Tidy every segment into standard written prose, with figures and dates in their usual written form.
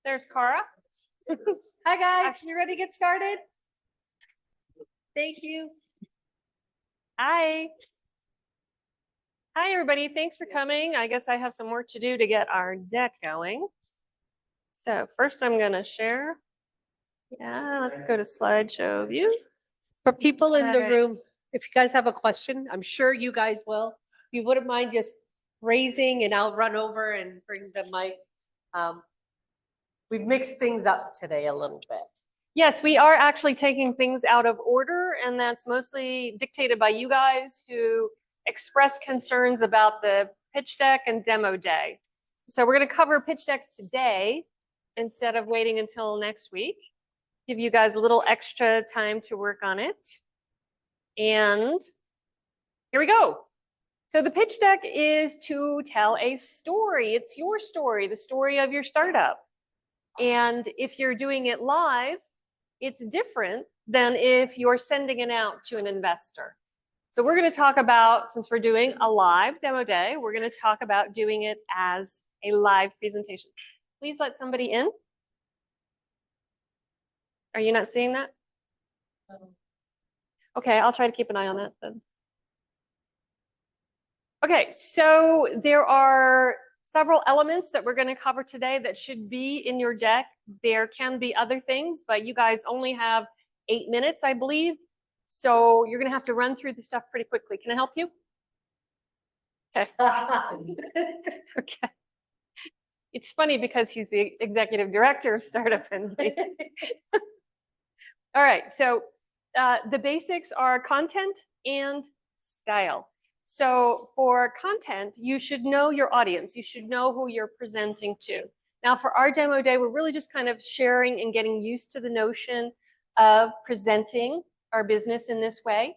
There's Cara. Hi guys, you ready to get started? Thank you. Hi. Hi, everybody. Thanks for coming. I guess I have some work to do to get our deck going. So first I'm going to share. Yeah, let's go to slideshow view. For people in the Okay. room, if you guys have a question, I'm sure you guys will. If you wouldn't mind just raising and I'll run over and bring the mic. We've mixed things up today a little bit. Yes, we are actually taking things out of order, and that's mostly dictated by you guys who express concerns about the pitch deck and demo day. So we're going to cover pitch decks today instead of waiting until next week. Give you guys a little extra time to work on it. And here we go. So the pitch deck is to tell a story. It's your story, the story of your startup. And if you're doing it live, it's different than if you're sending it out to an investor. So we're going to talk about, since we're doing a live demo day, we're going to talk about doing it as a live presentation. Please let somebody in. Are you not seeing that? Okay, I'll try to keep an eye on that then. Okay, so there are several elements that we're going to cover today that should be in your deck. There can be other things, but you guys only have 8 minutes, I believe. So you're going to have to run through the stuff pretty quickly. Can I help you? Okay. Okay. It's funny because he's the executive director of StartUpNV. All right, so the basics are content and style. So for content, you should know your audience. You should know who you're presenting to. Now for our demo day, we're really just kind of sharing and getting used to the notion of presenting our business in this way.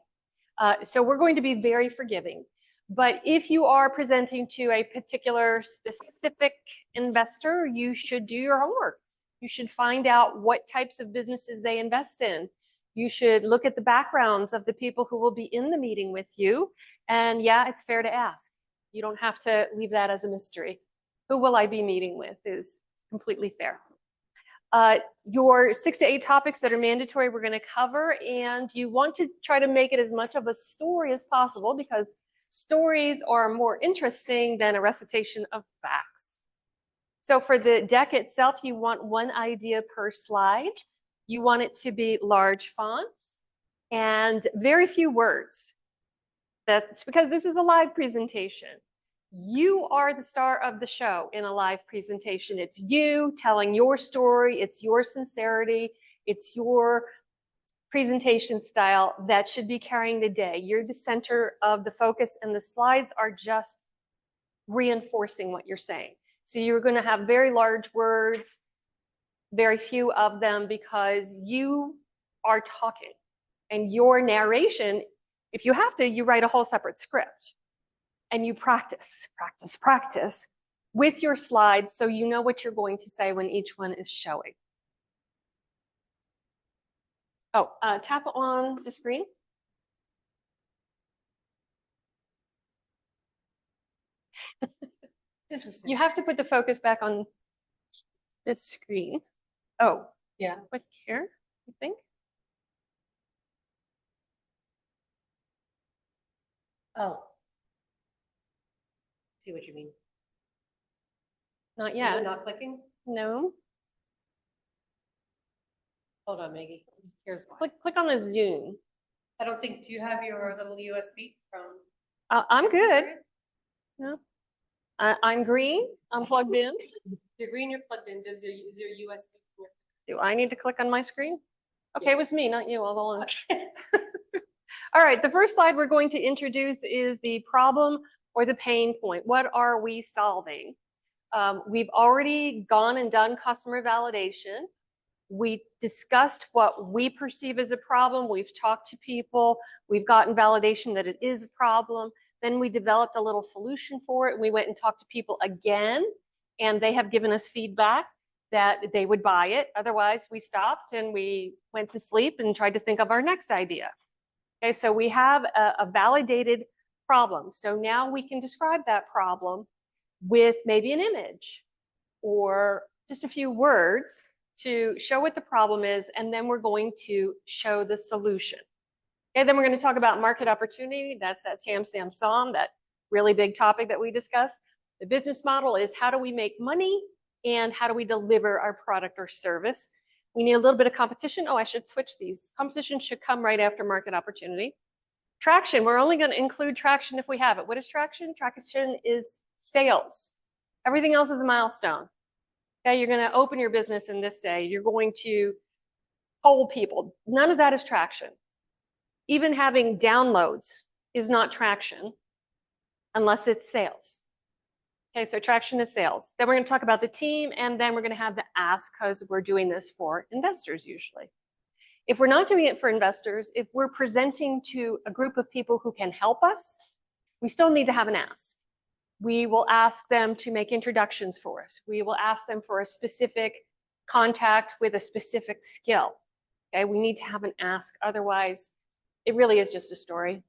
So we're going to be very forgiving. But if you are presenting to a particular specific investor, you should do your homework. You should find out what types of businesses they invest in. You should look at the backgrounds of the people who will be in the meeting with you. And yeah, it's fair to ask. You don't have to leave that as a mystery. Who will I be meeting with is completely fair. Your 6 to 8 topics that are mandatory we're going to cover, and you want to try to make it as much of a story as possible because stories are more interesting than a recitation of facts. So for the deck itself, you want one idea per slide. You want it to be large fonts and very few words. That's because this is a live presentation. You are the star of the show in a live presentation. It's you telling your story. It's your sincerity. It's your presentation style that should be carrying the day. You're the center of the focus, and the slides are just reinforcing what you're saying. So you're going to have very large words, very few of them, because you are talking. And your narration, if you have to, you write a whole separate script. And you practice with your slides so you know what you're going to say when each one is showing. Oh, tap on the screen. Interesting. You have to put the focus back on this screen. Oh, yeah. Click here, I think. Oh. See what you mean. Not yet. Is it not clicking? No. Hold on, Maggie. Here's why. Click on this Zoom. I don't think, do you have your little USB from? I'm good. No. I'm green. I'm plugged in. You're green, you're plugged in. Is there USB? Do I need to click on my screen? Okay, Yeah. It was me, not you, all along. Okay. All right, the first slide we're going to introduce is the problem or the pain point. What are we solving? We've already gone and done customer validation. We discussed what we perceive as a problem. We've talked to people. We've gotten validation that it is a problem. Then we developed a little solution for it. We went and talked to people again, and they have given us feedback that they would buy it. Otherwise, we stopped and we went to sleep and tried to think of our next idea. Okay, so we have a validated problem. So now we can describe that problem with maybe an image or just a few words to show what the problem is, and then we're going to show the solution. Okay, then we're going to talk about market opportunity. That's that TAM, SAM, SOM, that really big topic that we discussed. The business model is how do we make money and how do we deliver our product or service. We need a little bit of competition. Oh, I should switch these. Competition should come right after market opportunity. Traction, we're only going to include traction if we have it. What is traction? Traction is sales. Everything else is a milestone. Okay, you're going to open your business in this day. You're going to poll people. None of that is traction. Even having downloads is not traction unless it's sales. Okay, so traction is sales. Then we're going to talk about the team, and then we're going to have the ask, because we're doing this for investors usually. If we're not doing it for investors, if we're presenting to a group of people who can help us, we still need to have an ask. We will ask them to make introductions for us. We will ask them for a specific contact with a specific skill. Okay, we need to have an ask. Otherwise, it really is just a story.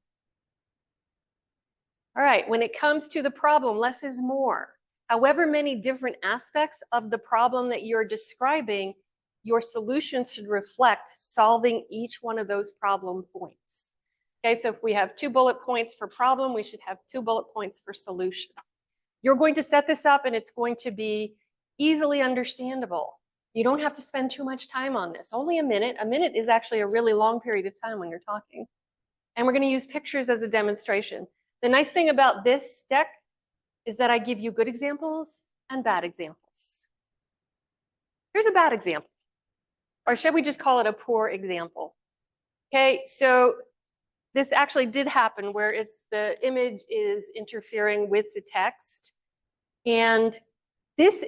All right, when it comes to the problem, less is more. However many different aspects of the problem that you're describing, your solution should reflect solving each one of those problem points. Okay, so if we have 2 bullet points for problem, we should have 2 bullet points for solution. You're going to set this up and it's going to be easily understandable. You don't have to spend too much time on this, only a minute. A minute is actually a really long period of time when you're talking. And we're going to use pictures as a demonstration. The nice thing about this deck is that I give you good examples and bad examples. Here's a bad example, or should we just call it a poor example? Okay, so this actually did happen where the image is interfering with the text. And this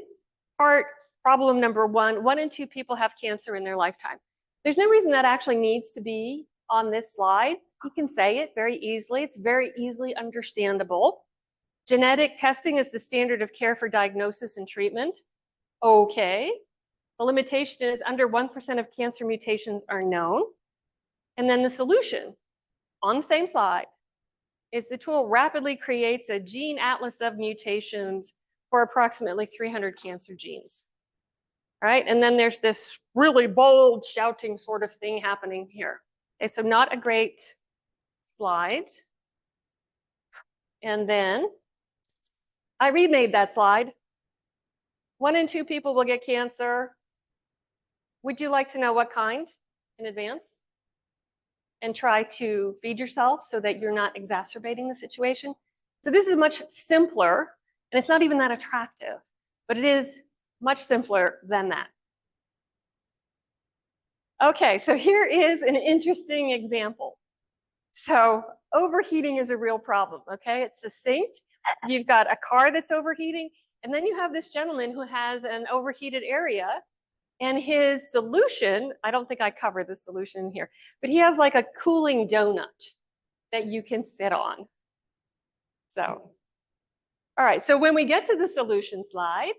part, problem number 1 in 2 people have cancer in their lifetime. There's no reason that actually needs to be on this slide. You can say it very easily. It's very easily understandable. Genetic testing is the standard of care for diagnosis and treatment. Okay. The limitation is under 1% of cancer mutations are known. And then the solution on the same slide is the tool rapidly creates a gene atlas of mutations for approximately 300 cancer genes. All right, and then there's this really bold shouting sort of thing happening here. Okay, so not a great slide. And then I remade that slide. 1 in 2 people will get cancer. Would you like to know what kind in advance? And try to feed yourself so that you're not exacerbating the situation. So this is much simpler, and it's not even that attractive, but it is much simpler than that. Okay, so here is an interesting example. So overheating is a real problem, okay? It's succinct. You've got a car that's overheating, and then you have this gentleman who has an overheated area, and his solution, I don't think I covered the solution here, but he has like a cooling donut that you can sit on. So, all right, so when we get to the solution slide,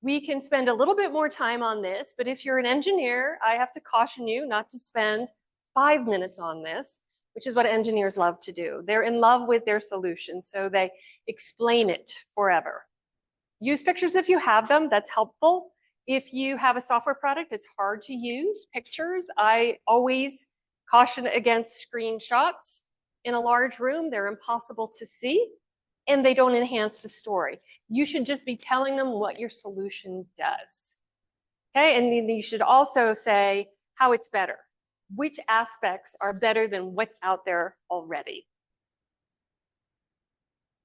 we can spend a little bit more time on this, but if you're an engineer, I have to caution you not to spend 5 minutes on this, which is what engineers love to do. They're in love with their solution, so they explain it forever. Use pictures if you have them, that's helpful. If you have a software product, it's hard to use pictures. I always caution against screenshots. In a large room, they're impossible to see, and they don't enhance the story. You should just be telling them what your solution does. Okay, and then you should also say how it's better. Which aspects are better than what's out there already?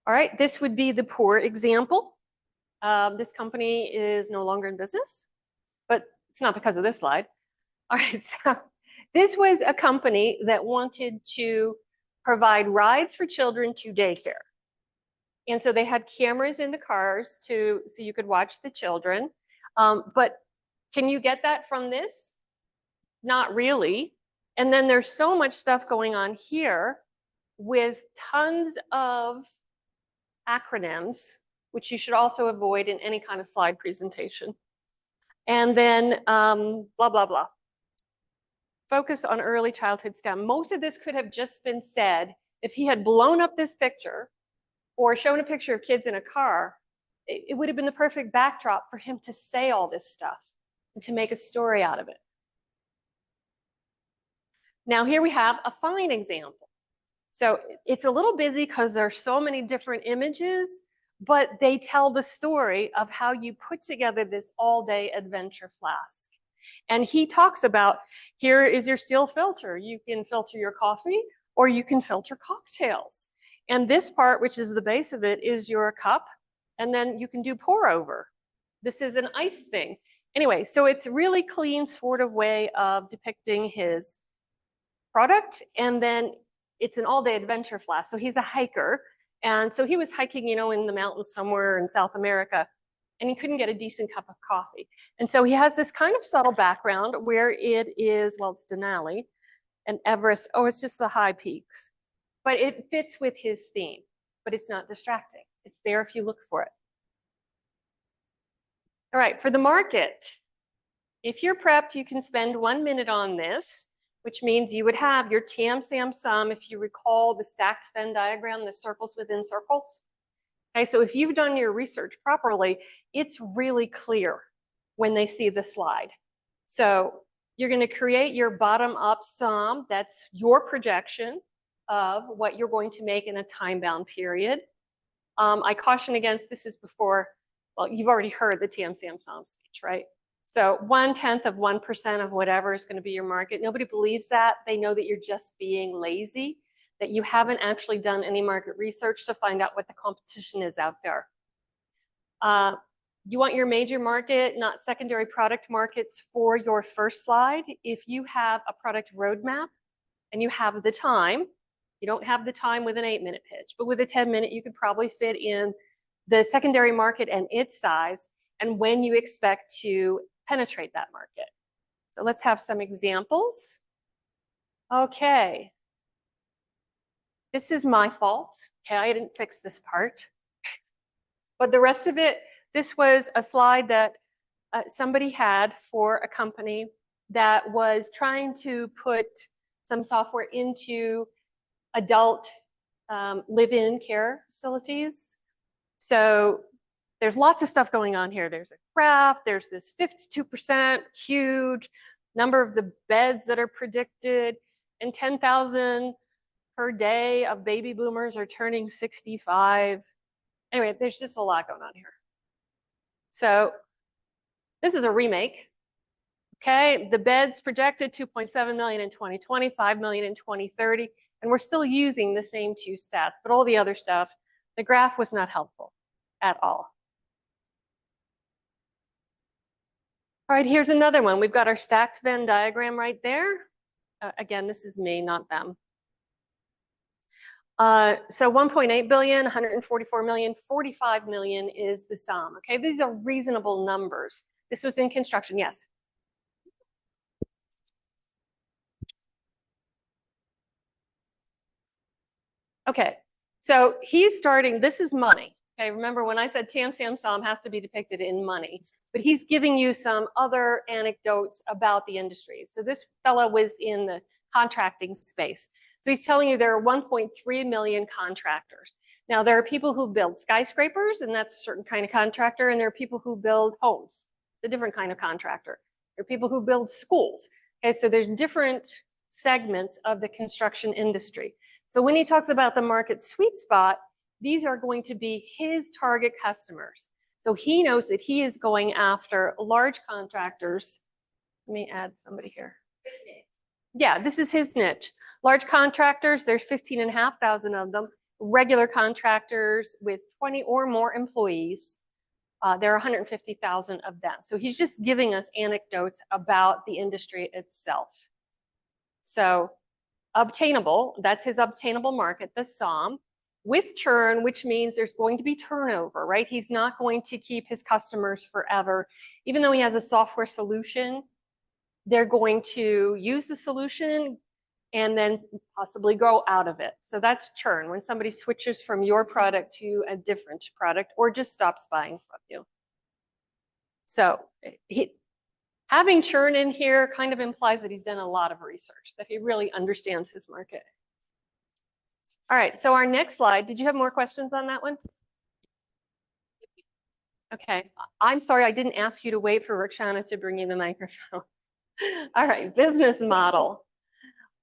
All right, this would be the poor example. This company is no longer in business, but it's not because of this slide. All right, so this was a company that wanted to provide rides for children to daycare. And so they had cameras in the cars so you could watch the children. But can you get that from this? Not really. And then there's so much stuff going on here with tons of acronyms, which you should also avoid in any kind of slide presentation. And then blah, blah, blah. Focus on early childhood STEM. Most of this could have just been said if he had blown up this picture or shown a picture of kids in a car it would have been the perfect backdrop for him to say all this stuff and to make a story out of it. Now here we have a fine example. So it's a little busy because there's so many different images, but they tell the story of how you put together this all-day adventure flask. And he talks about, here is your steel filter. You can filter your coffee or you can filter cocktails. And this part, which is the base of it, is your cup. And then you can do pour over. This is an ice thing. Anyway, so it's a really clean sort of way of depicting his product. And then it's an all-day adventure flask. So he's a hiker. And so he was hiking, you know, in the mountains somewhere in South America, and he couldn't get a decent cup of coffee. And so he has this kind of subtle background where it is, well, it's Denali and Everest. Oh, it's just the high peaks. But it fits with his theme, but it's not distracting. It's there if you look for it. All right, for the market, if you're prepped, you can spend 1 minute on this, which means you would have your TAM, SAM, SUM, if you recall the stacked Venn diagram, the circles within circles. Okay, so if you've done your research properly, it's really clear when they see the slide. So you're going to create your bottom-up SUM. That's your projection of what you're going to make in a time-bound period. I caution against, this is before, well, you've already heard the TAM, SAM, SUM speech, right? So 1/10 of 1% of whatever is going to be your market. Nobody believes that. They know that you're just being lazy, that you haven't actually done any market research to find out what the competition is out there. You want your major market, not secondary product markets for your first slide. If you have a product roadmap and you have the time, you don't have the time with an 8-minute pitch, but with a 10-minute, you could probably fit in the secondary market and its size and when you expect to penetrate that market. So let's have some examples. Okay. This is my fault. Okay, I didn't fix this part. But the rest of it, this was a slide that somebody had for a company that was trying to put some software into adult live-in care facilities. So there's lots of stuff going on here. There's a graph, there's this 52% huge number of the beds that are predicted, and 10,000 per day of baby boomers are turning 65. Anyway, there's just a lot going on here. So this is a remake. Okay, the beds projected 2.7 million in 2020, 5 million in 2030, and we're still using the same two stats, but all the other stuff, the graph was not helpful at all. All right, here's another one. We've got our stacked Venn diagram right there. Again, this is me, not them. So 1.8 billion, 144 million, 45 million is the sum. Okay, these are reasonable numbers. This was in construction, yes. Okay, so he's starting, this is money. Okay, remember when I said TAM, SAM, SUM has to be depicted in money, but he's giving you some other anecdotes about the industry. So this fellow was in the contracting space. So he's telling you there are 1.3 million contractors. Now there are people who build skyscrapers, and that's a certain kind of contractor, and there are people who build homes. It's a different kind of contractor. There are people who build schools. Okay, so there's different segments of the construction industry. So when he talks about the market sweet spot, these are going to be his target customers. So he knows that he is going after large contractors. Let me add somebody here. Yeah, this is his niche. Large contractors, there's 15,500 of them. Regular contractors with 20 or more employees, there are 150,000 of them. So he's just giving us anecdotes about the industry itself. So obtainable, that's his obtainable market, the SOM, with churn, which means there's going to be turnover, right? He's not going to keep his customers forever. Even though he has a software solution, they're going to use the solution and then possibly go out of it. So that's churn, when somebody switches from your product to a different product or just stops buying from you. So having churn in here kind of implies that he's done a lot of research, that he really understands his market. All right, so our next slide, did you have more questions on that one? Okay, I'm sorry, I didn't ask you to wait for Rakshana to bring you the microphone. All right, business model.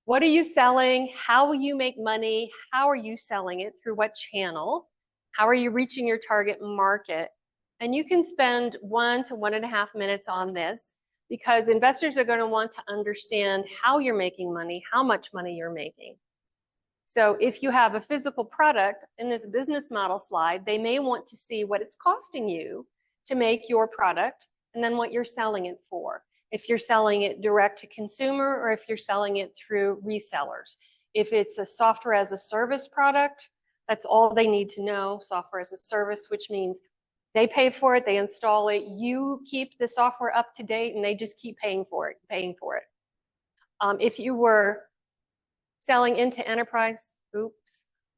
What are you selling? How will you make money? How are you selling it? Through what channel? How are you reaching your target market? And you can spend 1 to 1.5 minutes on this because investors are going to want to understand how you're making money, how much money you're making. So if you have a physical product in this business model slide, they may want to see what it's costing you to make your product and then what you're selling it for. If you're selling it direct to consumer or if you're selling it through resellers. If it's a software as a service product, that's all they need to know, software as a service, which means they pay for it, they install it, you keep the software up to date and they just keep paying for it. If you were selling into enterprise, oops,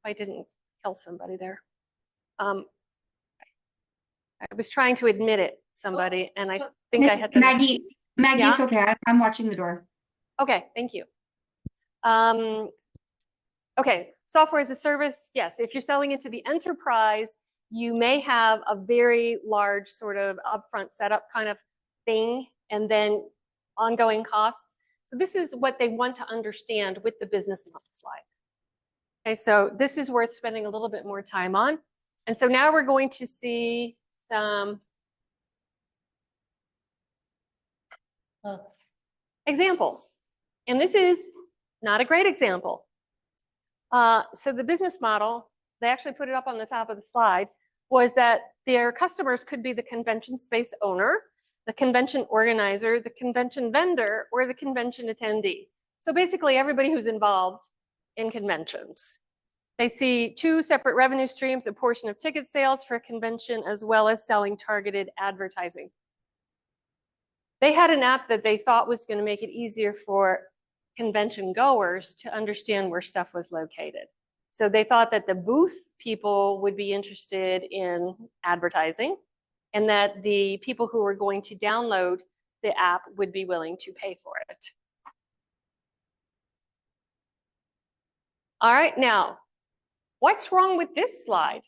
I didn't kill somebody there. I was trying to admit it, somebody, and I think I had to. Maggie, Yeah? it's okay. I'm watching the door. Okay, thank you. Okay, software as a service, yes. If you're selling into the enterprise, you may have a very large sort of upfront setup kind of thing, and then ongoing costs. So this is what they want to understand with the business model slide. Okay, so this is worth spending a little bit more time on. And so now we're going to see some examples. And this is not a great example. So the business model, they actually put it up on the top of the slide, was that their customers could be the convention space owner, the convention organizer, the convention vendor, or the convention attendee. So basically everybody who's involved in conventions. They see 2 separate revenue streams, a portion of ticket sales for a convention, as well as selling targeted advertising. They had an app that they thought was going to make it easier for convention goers to understand where stuff was located. So they thought that the booth people would be interested in advertising and that the people who were going to download the app would be willing to pay for it. All right, now, what's wrong with this slide?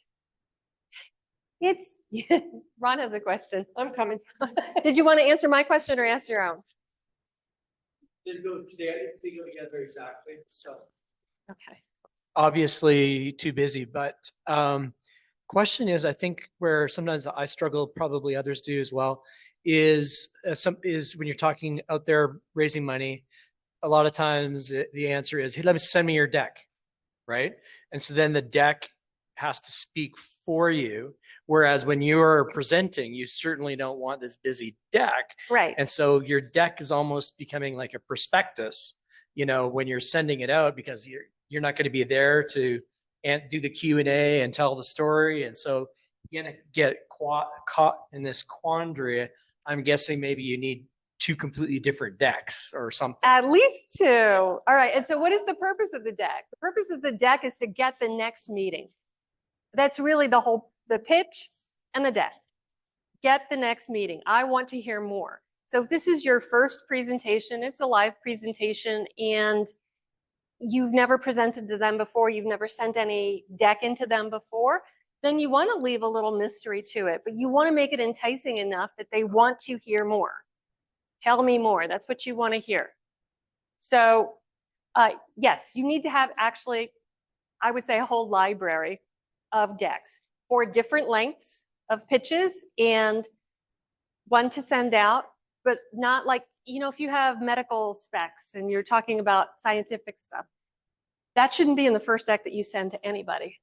It's, Ron has a question. I'm coming. Did you want to answer my question or ask your own? They go together exactly, so. Okay. Obviously too busy, but question is, I think where sometimes I struggle, probably others do as well, is when you're talking out there raising money, a lot of times the answer is, hey, send me your deck, right? And so then the deck has to speak for you. Whereas when you're presenting, you certainly don't want this busy deck. Right. And so your deck is almost becoming like a prospectus, when you're sending it out, because you're not going to be there to do the Q&A and tell the story. And so you're going to get caught in this quandary. I'm guessing maybe you need 2 completely different decks or something. At least 2. All right. And so what is the purpose of the deck? The purpose of the deck is to get the next meeting. That's really the pitch and the deck. Get the next meeting. I want to hear more. So if this is your first presentation, it's a live presentation and you've never presented to them before, you've never sent any deck into them before, then you want to leave a little mystery to it, but you want to make it enticing enough that they want to hear more. Tell me more. That's what you want to hear. So yes, you need to have actually, I would say, a whole library of decks for different lengths of pitches and one to send out, but not like, if you have medical specs and you're talking about scientific stuff, that shouldn't be in the first deck that you send to anybody,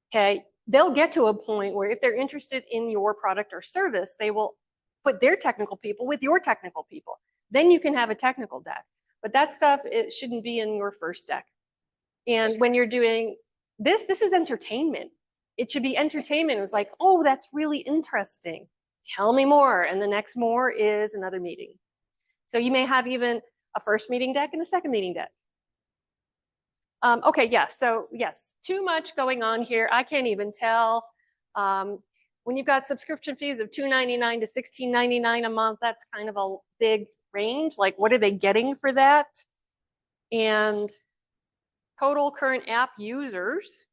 okay? They'll get to a point where if they're interested in your product or service, they will put their technical people with your technical people. Then you can have a technical deck. But that stuff, it shouldn't be in your first deck. And when you're doing this is entertainment. It should be entertainment. It was like, oh, that's really interesting. Tell me more. And the next more is another meeting. So you may have even a first meeting deck and a second meeting deck. Okay, yeah, so yes, too much going on here. I can't even tell. When you've got subscription fees of $2.99 to $16.99 a month, that's kind of a big range. Like, what are they getting for that? And total current app users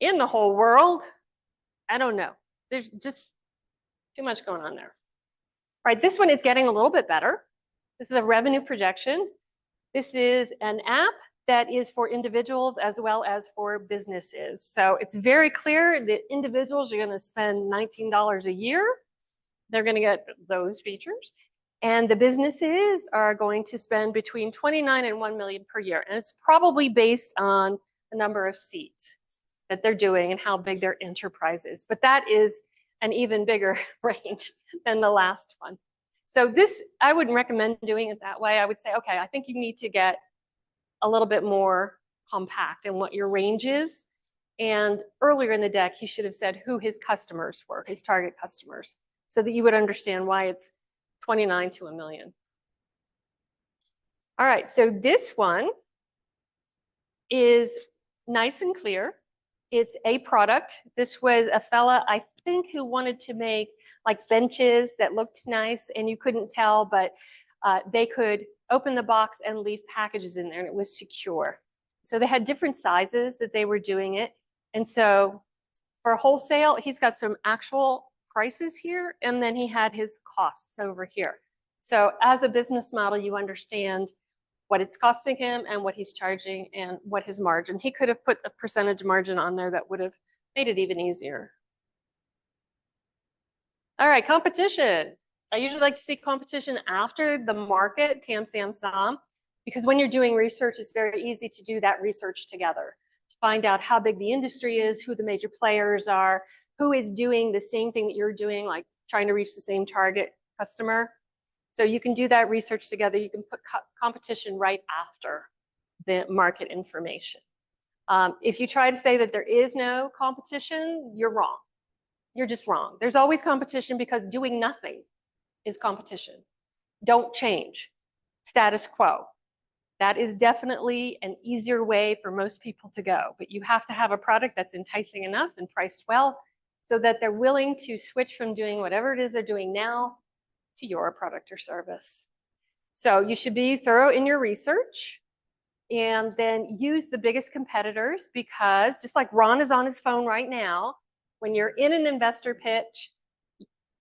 in the whole world, I don't know. There's just Too much going on there. All right, this one is getting a little bit better. This is a revenue projection. This is an app that is for individuals as well as for businesses. So it's very clear that individuals are going to spend $19 a year. They're going to get those features. And the businesses are going to spend between 29 and 1 million per year. And it's probably based on the number of seats that they're doing and how big their enterprise is. But that is an even bigger range than the last one. So this, I wouldn't recommend doing it that way. I would say, okay, I think you need to get a little bit more compact in what your range is. And earlier in the deck, he should have said who his customers were, his target customers, so that you would understand why it's 29 to 1 million. All right, so this one is nice and clear. It's a product. This was a fella, I think, who wanted to make like benches that looked nice and you couldn't tell, but they could open the box and leave packages in there and it was secure. So they had different sizes that they were doing it. And so for wholesale, he's got some actual prices here, and then he had his costs over here. So as a business model, you understand what it's costing him and what he's charging and what his margin. He could have put a percentage margin on there that would have made it even easier. All right, competition. I usually like to see competition after the market, TAM, SAM, SOM, because when you're doing research, it's very easy to do that research together, to find out how big the industry is, who the major players are, who is doing the same thing that you're doing, like trying to reach the same target customer. So you can do that research together. You can put competition right after the market information. If you try to say that there is no competition, you're wrong. You're just wrong. There's always competition because doing nothing is competition. Don't change. Status quo. That is definitely an easier way for most people to go. But you have to have a product that's enticing enough and priced well so that they're willing to switch from doing whatever it is they're doing now to your product or service. So you should be thorough in your research and then use the biggest competitors, because just like Ron is on his phone right now, when you're in an investor pitch,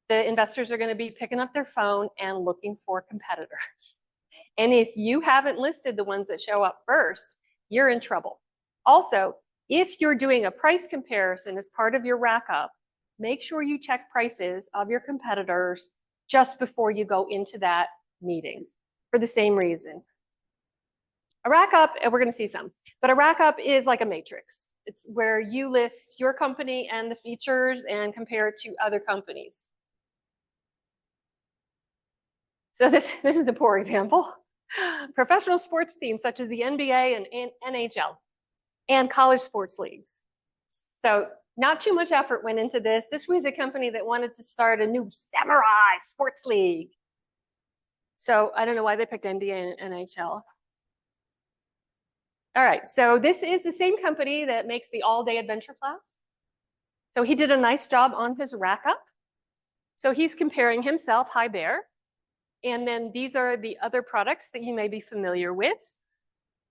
the investors are going to be picking up their phone and looking for competitors. And if you haven't listed the ones that show up first, you're in trouble. Also, if you're doing a price comparison as part of your rack up, make sure you check prices of your competitors just before you go into that meeting for the same reason. A rack up, and we're going to see some, but a rack up is like a matrix. It's where you list your company and the features and compare it to other companies. So this is a poor example. Professional sports teams such as the NBA and NHL and college sports leagues. So not too much effort went into this. This was a company that wanted to start a new samurai sports league. So I don't know why they picked NBA and NHL. All right, so this is the same company that makes the all-day adventure class. So he did a nice job on his rack up. So he's comparing himself, High Bear, and then these are the other products that you may be familiar with.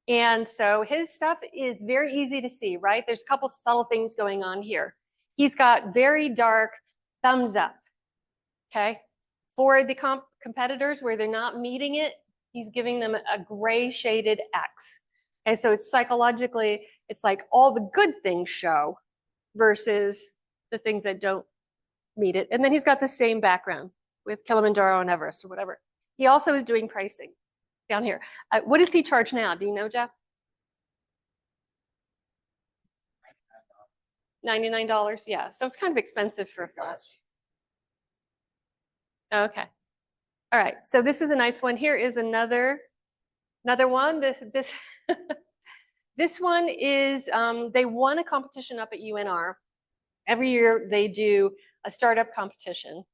And so his stuff is very easy to see, right? There's a couple subtle things going on here. He's got very dark thumbs up, okay? For the competitors where they're not meeting it, he's giving them a gray shaded X. And so it's psychologically, it's like all the good things show versus the things that don't meet it. And then he's got the same background with Kilimanjaro and Everest or whatever. He also is doing pricing down here. What does he charge now? Do you know, Jeff? $99, yeah. So it's kind of expensive for a class. Okay. All right, so this is a nice one. Here is another one. This this one is, they won a competition up at UNR. Every year they do a startup competition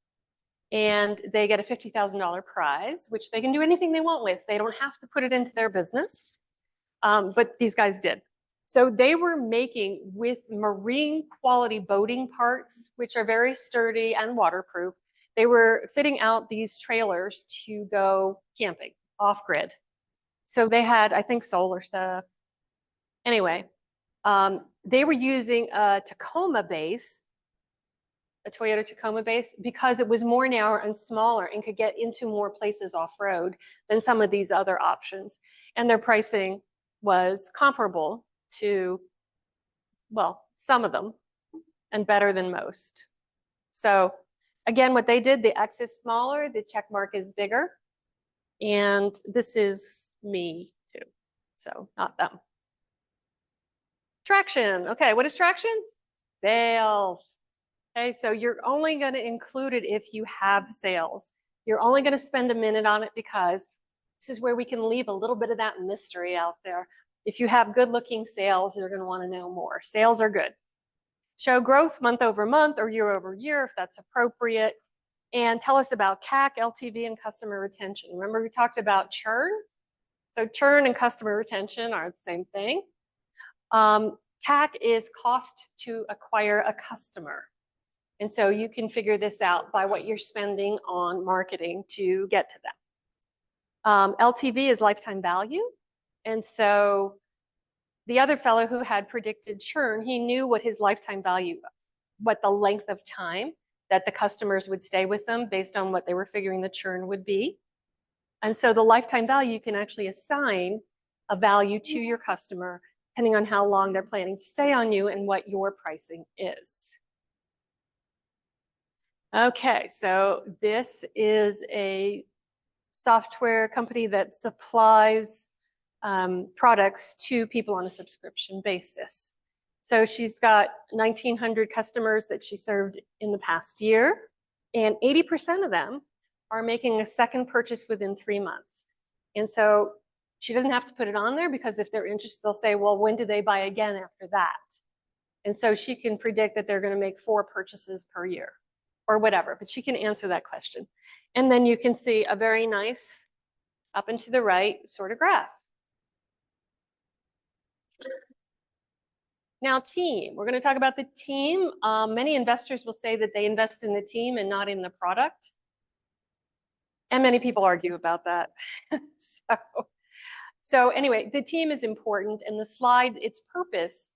and they get a $50,000 prize, which they can do anything they want with. They don't have to put it into their business, but these guys did. So they were making with marine quality boating parts, which are very sturdy and waterproof. They were fitting out these trailers to go camping off grid. So they had, I think, solar stuff. Anyway, they were using a Tacoma base a Toyota Tacoma base, because it was more narrow and smaller and could get into more places off-road than some of these other options. And their pricing was comparable to, well, some of them, and better than most. So again, what they did, the X is smaller, the check mark is bigger, and this is me too, so not them. Traction. Okay, what is traction? Sales. Okay, so you're only going to include it if you have sales. You're only going to spend a minute on it because this is where we can leave a little bit of that mystery out there. If you have good looking sales, you're going to want to know more. Sales are good. Show growth month over month or year over year if that's appropriate. And tell us about CAC, LTV, and customer retention. Remember we talked about churn? So churn and customer retention are the same thing. CAC is cost to acquire a customer. And so you can figure this out by what you're spending on marketing to get to them. LTV is lifetime value. And so the other fellow who had predicted churn, he knew what his lifetime value was, what the length of time that the customers would stay with them based on what they were figuring the churn would be. And so the lifetime value, you can actually assign a value to your customer depending on how long they're planning to stay on you and what your pricing is. Okay, so this is a software company that supplies products to people on a subscription basis. So she's got 1,900 customers that she served in the past year, and 80% of them are making a second purchase within 3 months. And so she doesn't have to put it on there because if they're interested, they'll say, well, when do they buy again after that? And so she can predict that they're going to make 4 purchases per year or whatever, but she can answer that question. And then you can see a very nice up and to the right sort of graph. Now, team. We're going to talk about the team. Many investors will say that they invest in the team and not in the product. And many people argue about that. So anyway, the team is important, and the slide, its purpose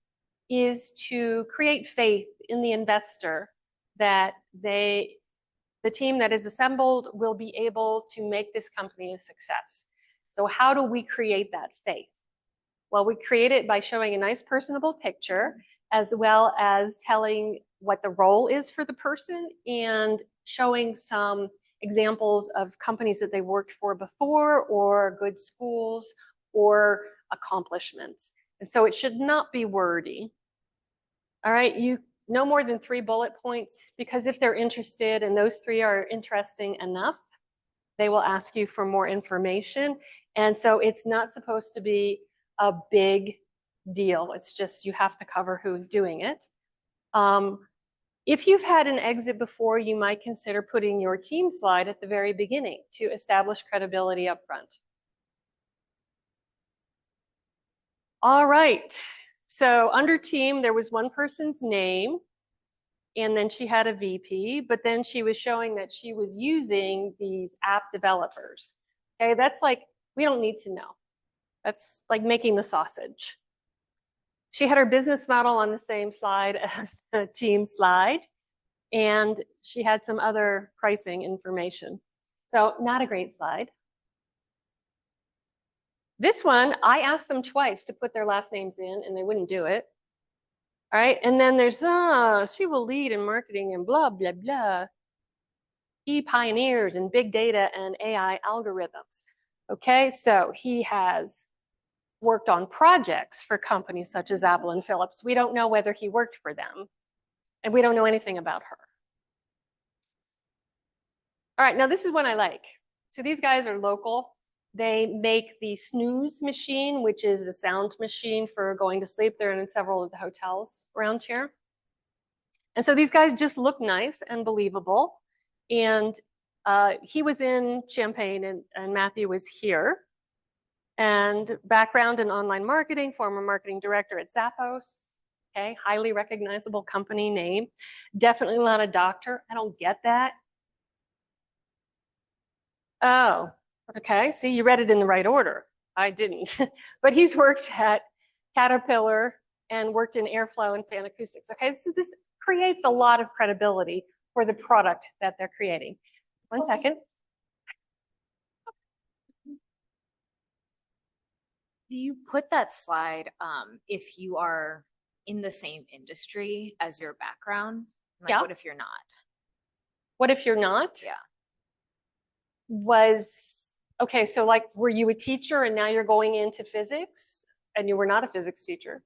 is to create faith in the investor that the team that is assembled will be able to make this company a success. So how do we create that faith? Well, we create it by showing a nice personable picture, as well as telling what the role is for the person and showing some examples of companies that they worked for before, or good schools, or accomplishments. And so it should not be wordy. All right, you no more than 3 bullet points, because if they're interested and those 3 are interesting enough, they will ask you for more information. And so it's not supposed to be a big deal. It's just you have to cover who's doing it. If you've had an exit before, you might consider putting your team slide at the very beginning to establish credibility up front. All right, so under team, there was one person's name, and then she had a VP, but then she was showing that she was using these app developers. Okay, that's like, we don't need to know. That's like making the sausage. She had her business model on the same slide as the team slide, and she had some other pricing information. So not a great slide. This one, I asked them twice to put their last names in, and they wouldn't do it. All right, and then there's, she will lead in marketing and blah, blah, blah. He pioneers in big data and AI algorithms. Okay, so he has worked on projects for companies such as Apple and Philips. We don't know whether he worked for them, and we don't know anything about her. All right, now this is one I like. So these guys are local. They make the snooze machine, which is a sound machine for going to sleep. They're in several of the hotels around here. And so these guys just look nice and believable. And he was in Champaign, and Matthew was here. And background in online marketing, former marketing director at Zappos. Okay, highly recognizable company name. Definitely not a doctor. I don't get that. Oh, okay. See, you read it in the right order. I didn't. But he's worked at Caterpillar and worked in airflow and fan acoustics. Okay, so this creates a lot of credibility for the product that they're creating. 1 second. Do you put that slide if you are in the same industry as your background? Like, Yeah. what if you're not? What if you're not? Yeah. Okay, so like, were you a teacher and now you're going into physics and you were not a physics teacher?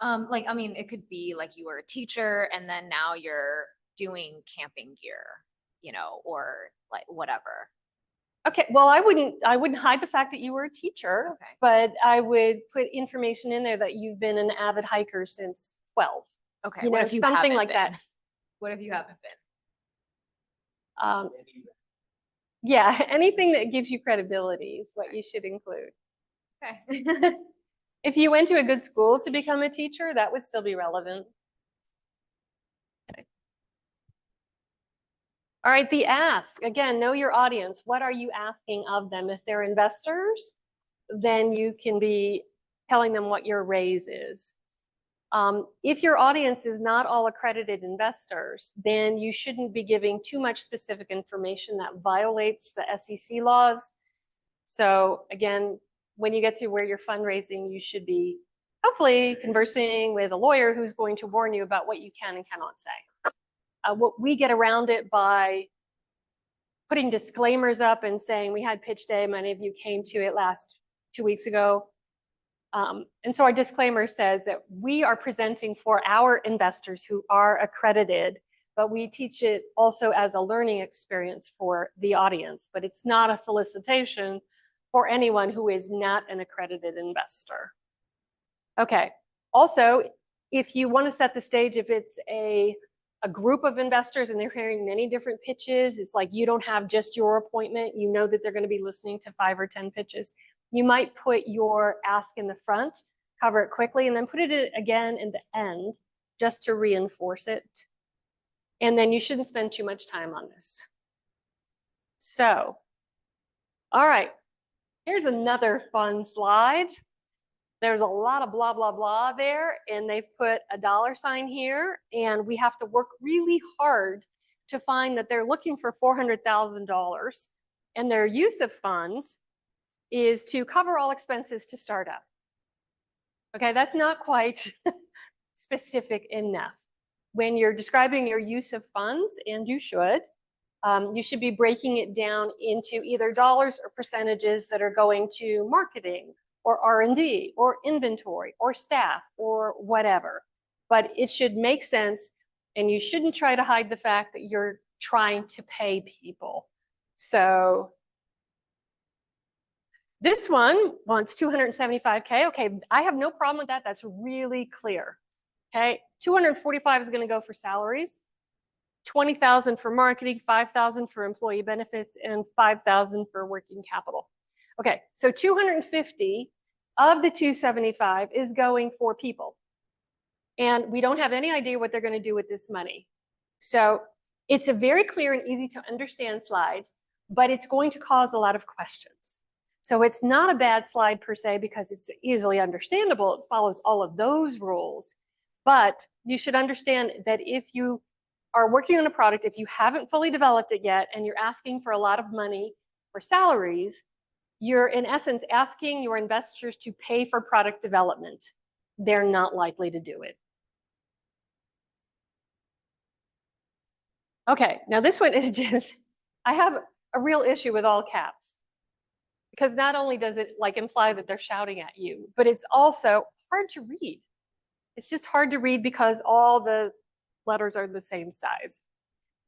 Like, I mean, it could be like you were a teacher and then now you're doing camping gear, you know, or like whatever. Okay, well, I wouldn't hide the fact that you were a teacher, Okay. but I would put information in there that you've been an avid hiker since 12. Okay. You What know, if you something haven't like been? that. What if you haven't been? Yeah, anything that gives you credibility is what you should include. Okay. If you went to a good school to become a teacher, that would still be relevant. Okay. All right, the ask. Again, know your audience. What are you asking of them? If they're investors, then you can be telling them what your raise is. If your audience is not all accredited investors, then you shouldn't be giving too much specific information that violates the SEC laws. So again, when you get to where you're fundraising, you should be hopefully conversing with a lawyer who's going to warn you about what you can and cannot say. What we get around it by putting disclaimers up and saying, we had pitch day, many of you came to it last 2 weeks ago. And so our disclaimer says that we are presenting for our investors who are accredited, but we teach it also as a learning experience for the audience, but it's not a solicitation for anyone who is not an accredited investor. Okay, also, if you want to set the stage, if it's a group of investors and they're hearing many different pitches, it's like you don't have just your appointment, you know that they're going to be listening to 5 or 10 pitches. You might put your ask in the front, cover it quickly, and then put it again in the end just to reinforce it. And then you shouldn't spend too much time on this. So, all right, here's another fun slide. There's a lot of blah, blah, blah there, and they've put a $sign here, and we have to work really hard to find that they're looking for $400,000, and their use of funds is to cover all expenses to start up. Okay, that's not quite specific enough. When you're describing your use of funds, and you should be breaking it down into either dollars or percentages that are going to marketing or R&D or inventory or staff or whatever. But it should make sense, and you shouldn't try to hide the fact that you're trying to pay people. So this one wants 275K. Okay, I have no problem with that. That's really clear. Okay, 245 is going to go for salaries, 20,000 for marketing, 5,000 for employee benefits, and 5,000 for working capital. Okay, so 250 of the 275 is going for people. And we don't have any idea what they're going to do with this money. So it's a very clear and easy to understand slide, but it's going to cause a lot of questions. So it's not a bad slide per se because it's easily understandable. It follows all of those rules. But you should understand that if you are working on a product, if you haven't fully developed it yet and you're asking for a lot of money for salaries, you're in essence asking your investors to pay for product development. They're not likely to do it. Okay, now this one is just, I have a real issue with all caps. Because not only does it like imply that they're shouting at you, but it's also hard to read. It's just hard to read because all the letters are the same size.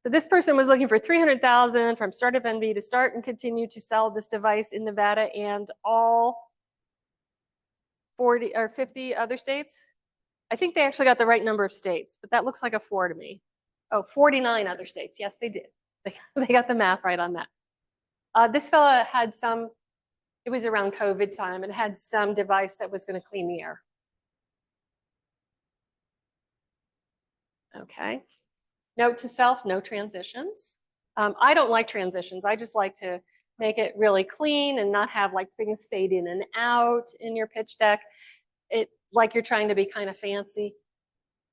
So this person was looking for $300,000 from StartUpNV to start and continue to sell this device in Nevada and all 40 or 50 other states. I think they actually got the right number of states, but that looks like a 4 to me. Oh, 49 other states. Yes, they did. They got the math right on that. This fella had some, it was around COVID time, and had some device that was going to clean the air. Okay. Note to self, no transitions. I don't like transitions. I just like to make it really clean and not have like things fade in and out in your pitch deck. It like you're trying to be kind of fancy.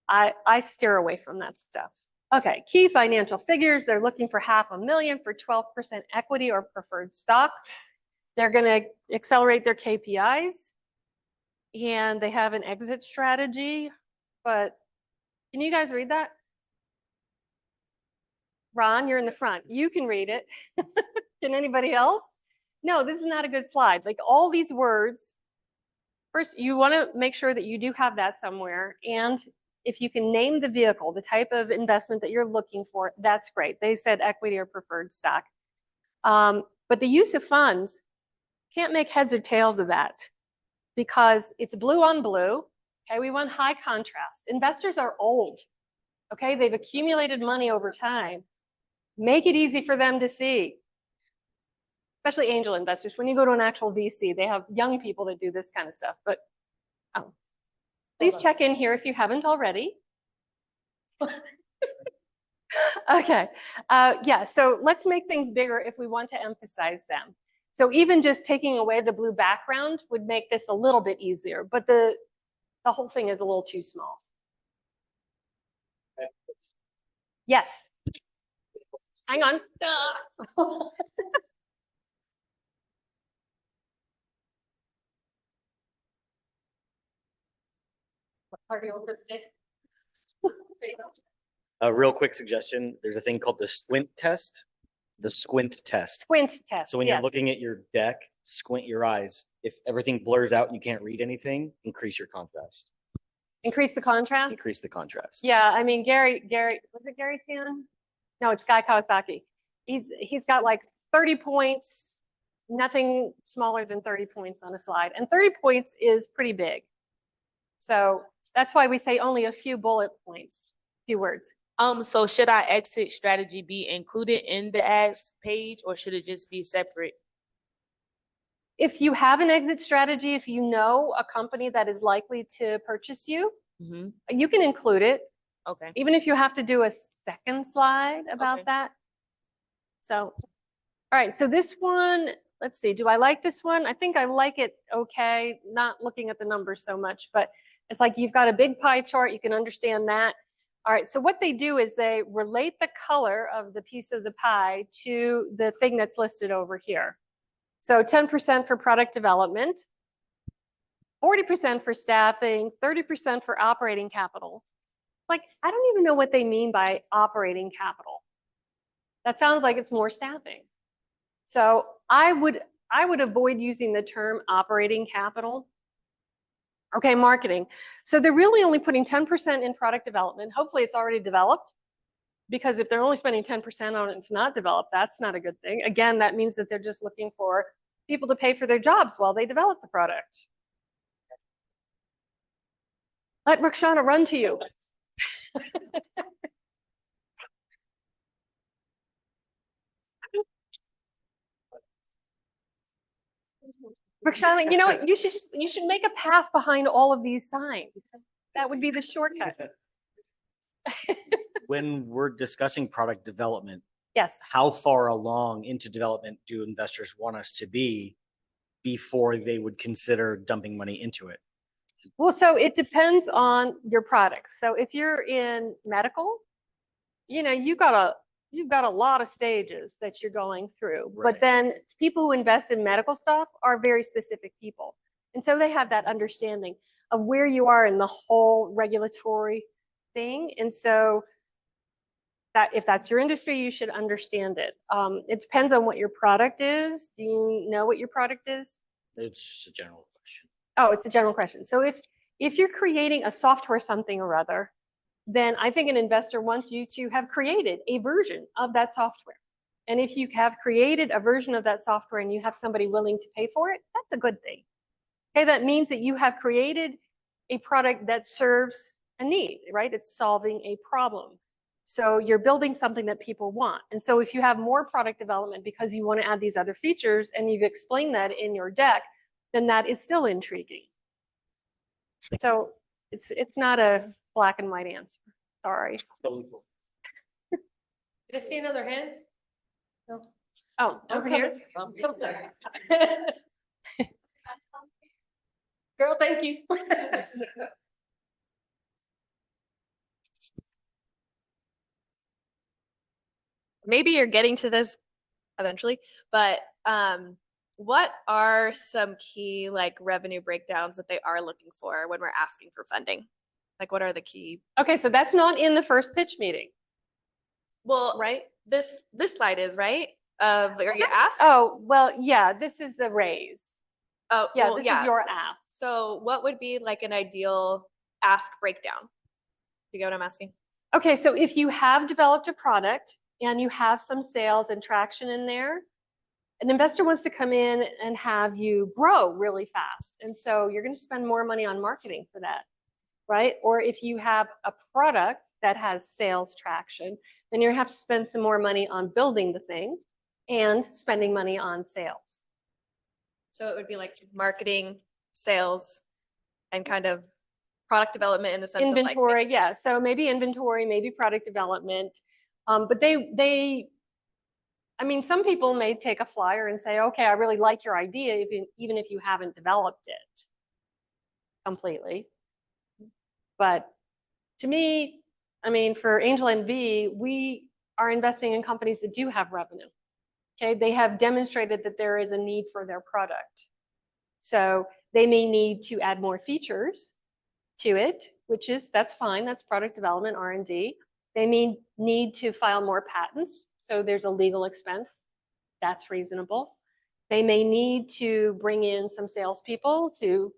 I steer away from that stuff. Okay, key financial figures. They're looking for $500,000 for 12% equity or preferred stock. They're going to accelerate their KPIs, and they have an exit strategy. But can you guys read that? Ron, you're in the front. You can read it. Can anybody else? No, this is not a good slide. Like all these words, first, you want to make sure that you do have that somewhere. And if you can name the vehicle, the type of investment that you're looking for, that's great. They said equity or preferred stock. But the use of funds, can't make heads or tails of that because it's blue on blue. Okay, we want high contrast. Investors are old. Okay, they've accumulated money over time. Make it easy for them to see. Especially angel investors. When you go to an actual VC, they have young people that do this kind of stuff. But please check in here if you haven't already. Okay. Yeah, so let's make things bigger if we want to emphasize them. So even just taking away the blue background would make this a little bit easier, but the whole thing is a little too small. Yes. Hang on. A real quick suggestion, there's a thing called the squint test. The squint test. Squint test. So when yes. you're looking at your deck, squint your eyes. If everything blurs out and you can't read anything, increase your contrast. Increase the contrast? Increase the contrast. Yeah, I mean, Gary, was it Gary Tan? No, it's Guy Kawasaki. He's got like 30 points, nothing smaller than 30 points on a slide. And 30 points is pretty big. So that's why we say only a few bullet points, few words. So should our exit strategy be included in the ads page or should it just be separate? If you have an exit strategy, if you know a company that is likely to purchase you, you can include it. Okay. Even if you have to do a second slide about Okay. that. So, all right, so this one, let's see, do I like this one? I think I like it okay, not looking at the numbers so much, but it's like you've got a big pie chart, you can understand that. All right, so what they do is they relate the color of the piece of the pie to the thing that's listed over here. So 10% for product development, 40% for staffing, 30% for operating capital. Like, I don't even know what they mean by operating capital. That sounds like it's more staffing. So I would avoid using the term operating capital. Okay, marketing. So they're really only putting 10% in product development. Hopefully it's already developed, because if they're only spending 10% on it, it's not developed. That's not a good thing. Again, that means that they're just looking for people to pay for their jobs while they develop the product. Let Rakshana run to you. Rakshana, you know what? You should make a path behind all of these signs. That would be the shortcut. When we're discussing product development, Yes. how far along into development do investors want us to be before they would consider dumping money into it? Well, so it depends on your product. So if you're in medical, you know, you've got a lot of stages that you're going through. Right. But then people who invest in medical stuff are very specific people. And so they have that understanding of where you are in the whole regulatory thing. And so that if that's your industry, you should understand it. It depends on what your product is. Do you know what your product is? It's just a general question. Oh, it's a general question. So if you're creating a software something or other, then I think an investor wants you to have created a version of that software. And if you have created a version of that software and you have somebody willing to pay for it, that's a good thing. Okay, that means that you have created a product that serves a need, right? It's solving a problem. So you're building something that people want. And so if you have more product development because you want to add these other features and you've explained that in your deck, then that is still intriguing. So it's not a black and white answer. Sorry. Did I see another hand? No. Oh, over here. Girl, thank you. maybe you're getting to this eventually, but what are some key like revenue breakdowns that they are looking for when we're asking for funding? Like what are the key? Okay, so that's not in the first pitch meeting, Well, right? this slide is right. Are you asked? Oh, well, yeah, this is the raise. Oh, Yeah, well, this yeah. is your ask. So what would be like an ideal ask breakdown? You get what I'm asking? Okay, so if you have developed a product and you have some sales and traction in there, an investor wants to come in and have you grow really fast. And so you're going to spend more money on marketing for that, right? Or if you have a product that has sales traction, then you have to spend some more money on building the thing and spending money on sales. So it would be like marketing, sales, and kind of product development in the sense Inventory, of like, yeah. So maybe inventory, maybe product development. But I mean, some people may take a flyer and say, okay, I really like your idea, even if you haven't developed it completely. But to me, I mean, for Angel NV, we are investing in companies that do have revenue. Okay, they have demonstrated that there is a need for their product. So they may need to add more features to it, that's fine. That's product development, R&D. They may need to file more patents. So there's a legal expense. That's reasonable. They may need to bring in some salespeople to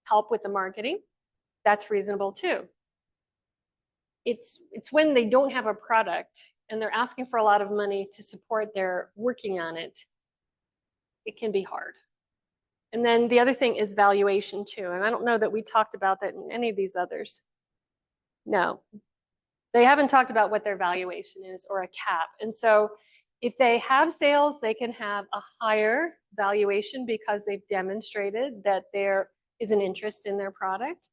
help with the marketing. That's reasonable too. It's when they don't have a product and they're asking for a lot of money to support their working on it, it can be hard. And then the other thing is valuation too. And I don't know that we talked about that in any of these others. No, they haven't talked about what their valuation is or a cap. And so if they have sales, they can have a higher valuation because they've demonstrated that there is an interest in their product.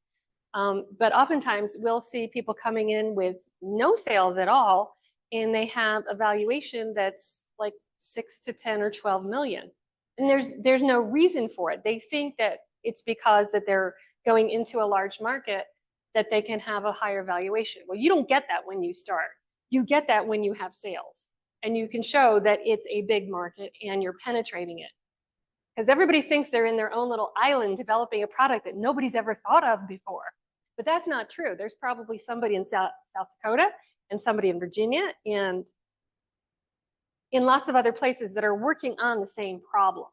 But oftentimes we'll see people coming in with no sales at all, and they have a valuation that's like 6 to 10 or 12 million. And there's no reason for it. They think that it's because that they're going into a large market that they can have a higher valuation. Well, you don't get that when you start. You get that when you have sales and you can show that it's a big market and you're penetrating it. Because everybody thinks they're in their own little island developing a product that nobody's ever thought of before. But that's not true. There's probably somebody in South Dakota and somebody in Virginia and in lots of other places that are working on the same problem.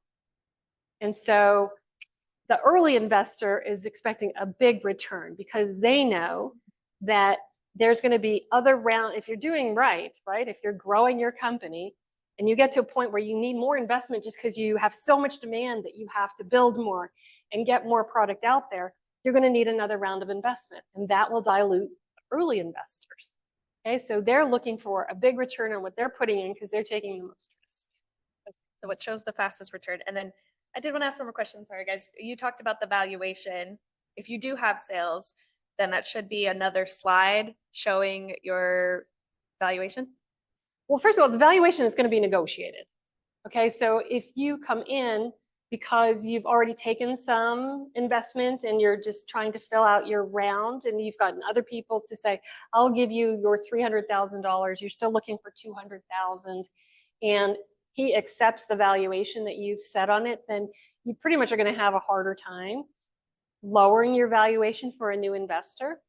And so the early investor is expecting a big return because they know that there's going to be other round, if you're doing right, if you're growing your company and you get to a point where you need more investment just because you have so much demand that you have to build more and get more product out there, you're going to need another round of investment, and that will dilute early investors. Okay, so they're looking for a big return on what they're putting in because they're taking the most risk. so what shows the fastest return? And then I did want to ask one more question. Sorry, guys. You talked about the valuation. If you do have sales, then that should be another slide showing your valuation. Well, first of all, the valuation is going to be negotiated. Okay, so if you come in because you've already taken some investment and you're just trying to fill out your round and you've gotten other people to say, I'll give you your $300,000, you're still looking for $200,000, and he accepts the valuation that you've set on it, then you pretty much are going to have a harder time lowering your valuation for a new investor.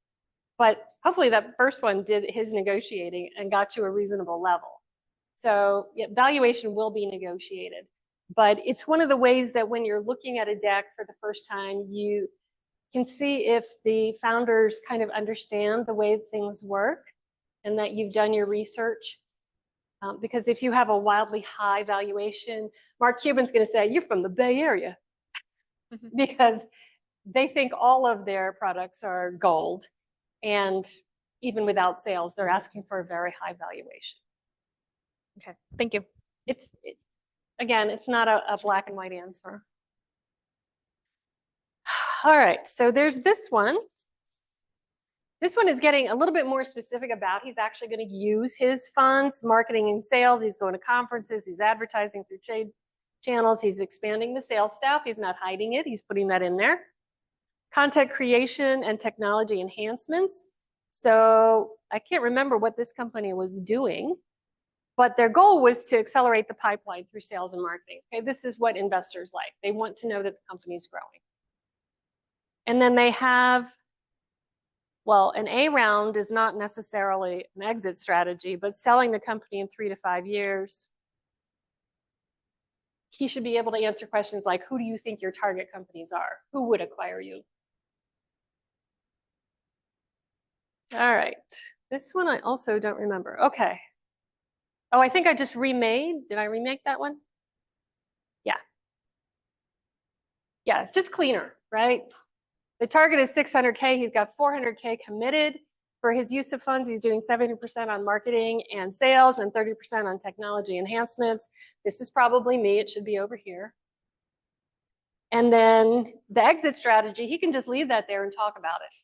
But hopefully that first one did his negotiating and got to a reasonable level. So yeah, valuation will be negotiated. But it's one of the ways that when you're looking at a deck for the first time, you can see if the founders kind of understand the way things work and that you've done your research. Because if you have a wildly high valuation, Mark Cuban's going to say, you're from the Bay Area. Because they think all of their products are gold. And even without sales, they're asking for a very high valuation. Okay, thank you. Again, it's not a black and white answer. All right, so there's this one. This one is getting a little bit more specific about he's actually going to use his funds, marketing and sales. He's going to conferences, he's advertising through trade channels, he's expanding the sales staff. He's not hiding it, he's putting that in there. Content creation and technology enhancements. So I can't remember what this company was doing. But their goal was to accelerate the pipeline through sales and marketing. Okay, this is what investors like. They want to know that the company's growing. And then they have, well, an A round is not necessarily an exit strategy, but selling the company in 3 to 5 years, he should be able to answer questions like, who do you think your target companies are? Who would acquire you? All right, this one I also don't remember. Okay. Oh, I think I just remade. Did I remake that one? Yeah. Yeah, just cleaner, right? The target is 600K. He's got 400K committed. For his use of funds, he's doing 70% on marketing and sales and 30% on technology enhancements. This is probably me. It should be over here. And then the exit strategy, he can just leave that there and talk about it.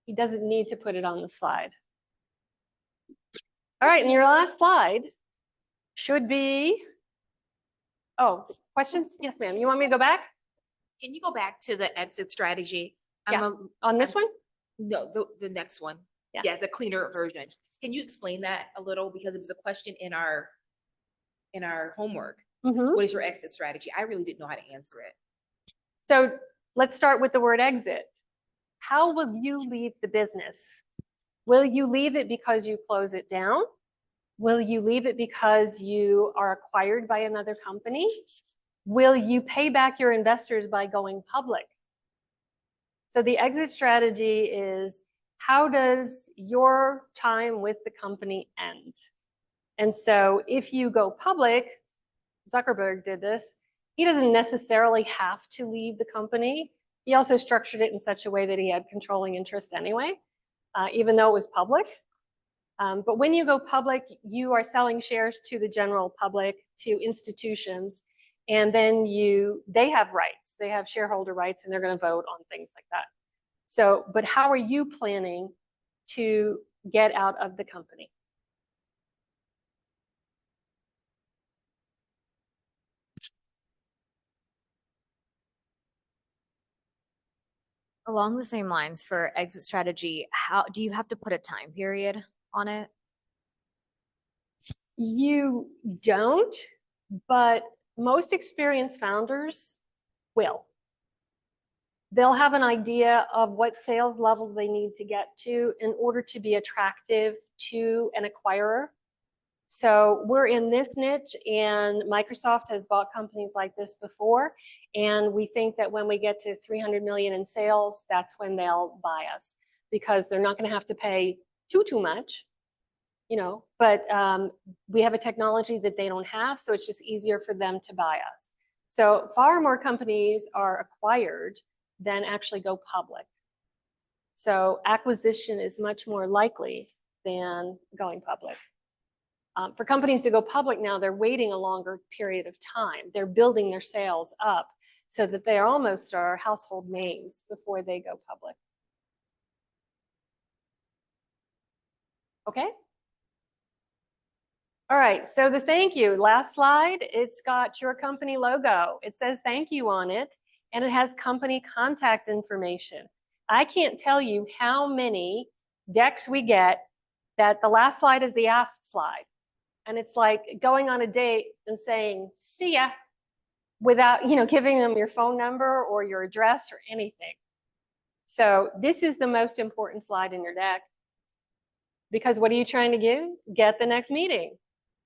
He doesn't need to put it on the slide. All right, and your last slide should be, oh, questions? Yes, ma'am. You want me to go back? Can you go back to the exit strategy? Yeah. On this one? No, the next one. Yeah. Yeah, the cleaner version. Can you explain that a little? Because it was a question in our homework. Mm-hmm. What is your exit strategy? I really didn't know how to answer it. So let's start with the word exit. How will you leave the business? Will you leave it because you close it down? Will you leave it because you are acquired by another company? Will you pay back your investors by going public? So the exit strategy is, how does your time with the company end? And so if you go public, Zuckerberg did this, he doesn't necessarily have to leave the company. He also structured it in such a way that he had controlling interest anyway, even though it was public. But when you go public, you are selling shares to the general public, to institutions, and then they have rights. They have shareholder rights, and they're going to vote on things like that. So, but how are you planning to get out of the company? Along the same lines for exit strategy, how do you have to put a time period on it? You don't, but most experienced founders will. They'll have an idea of what sales level they need to get to in order to be attractive to an acquirer. So we're in this niche, and Microsoft has bought companies like this before. And we think that when we get to 300 million in sales, that's when they'll buy us, because they're not going to have to pay too much, you know, but we have a technology that they don't have, so it's just easier for them to buy us. So far more companies are acquired than actually go public. So acquisition is much more likely than going public. For companies to go public now, they're waiting a longer period of time. They're building their sales up so that they almost are household names before they go public. Okay? All right, so the thank you, last slide, it's got your company logo. It says thank you on it, and it has company contact information. I can't tell you how many decks we get that the last slide is the ask slide. And it's like going on a date and saying, see ya, without, you know, giving them your phone number or your address or anything. So this is the most important slide in your deck, because what are you trying to do? Get the next meeting.